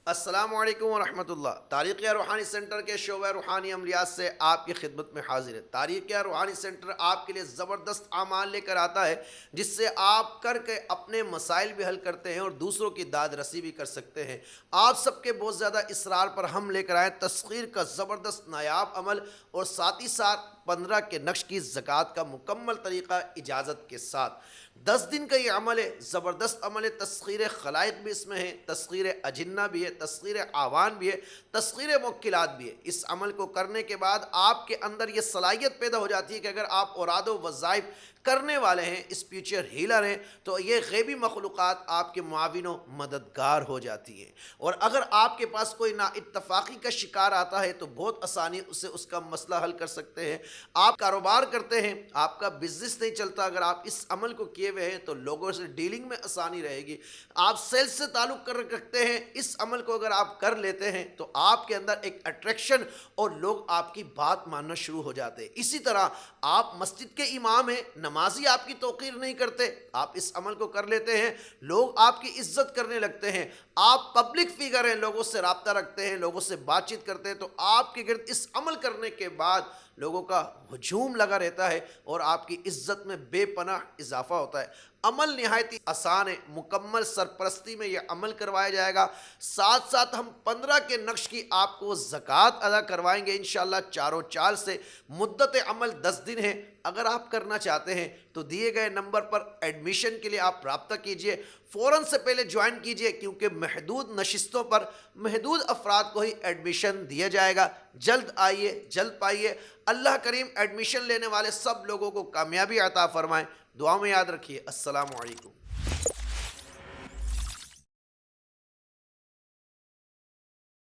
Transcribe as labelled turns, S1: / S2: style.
S1: السلام علیکم ورحمۃ اللہ۔ تاریخ روحانی سینٹر کے شعبہ روحانی عملیات سے آپ کی خدمت میں حاضر ہے۔ تاریخ روحانی سینٹر آپ کے لیے زبردست اعمال لے کر آتا ہے، جس سے آپ کر کے اپنے مسائل بھی حل کرتے ہیں اور دوسروں کی داد رسی بھی کر سکتے ہیں۔ آپ سب کے بہت زیادہ اصرار پر ہم لے کر آئے تسخیر کا زبردست نایاب عمل، اور ساتھ ہی ساتھ 15 کے نقش کی زکوٰۃ کا مکمل طریقہ اجازت کے ساتھ۔ 10 دن کا یہ عمل ہے، زبردست عمل ہے۔ تسخیر خلائق بھی اس میں ہے، تسخیر اجنہ بھی ہے، تسخیر آوان بھی ہے، تسخیر موکلات بھی ہے۔ اس عمل کو کرنے کے بعد آپ کے اندر یہ صلاحیت پیدا ہو جاتی ہے کہ اگر آپ اوراد و وظائف کرنے والے ہیں، اسپیچر ہیلر ہیں، تو یہ غیبی مخلوقات آپ کے معاون و مددگار ہو جاتی ہیں۔ اور اگر آپ کے پاس کوئی نا اتفاقی کا شکار آتا ہے تو بہت آسانی سے اس کا مسئلہ حل کر سکتے ہیں۔ آپ کاروبار کرتے ہیں، آپ کا بزنس نہیں چلتا، اگر آپ اس عمل کو کیے ہوئے ہیں تو لوگوں سے ڈیلنگ میں آسانی رہے گی۔ آپ سیلز سے تعلق کر رکھتے ہیں، اس عمل کو اگر آپ کر لیتے ہیں تو آپ کے اندر ایک اٹریکشن اور لوگ آپ کی بات ماننا شروع ہو جاتے ہیں۔ اسی طرح آپ مسجد کے امام ہیں، نمازی آپ کی توقیر نہیں کرتے، آپ اس عمل کو کر لیتے ہیں، لوگ آپ کی عزت کرنے لگتے ہیں۔ آپ پبلک فگر ہیں، لوگوں سے رابطہ رکھتے ہیں، لوگوں سے بات چیت کرتے ہیں، تو آپ کے گرد اس عمل کرنے کے بعد لوگوں کا ہجوم لگا رہتا ہے اور آپ کی عزت میں بے پناہ اضافہ ہوتا ہے۔ عمل نہایت ہی آسان ہے، مکمل سرپرستی میں یہ عمل کروایا جائے گا۔ ساتھ ساتھ ہم 15 کے نقش کی آپ کو زکوٰۃ ادا کروائیں گے انشاءاللہ چاروں چال سے۔ مدت عمل 10 دن ہے۔ اگر آپ کرنا چاہتے ہیں تو دیے گئے نمبر پر ایڈمیشن کے لیے آپ رابطہ کیجئے، فوراً سے پہلے جوائن کیجئے، کیونکہ محدود نشستوں پر محدود افراد کو ہی ایڈمیشن دیا جائے گا۔ جلد آئیے، جلد پائیے۔ اللہ کریم ایڈمیشن لینے والے سب لوگوں کو کامیابی عطا فرمائیں۔ دعا میں یاد رکھیے۔ السلام علیکم۔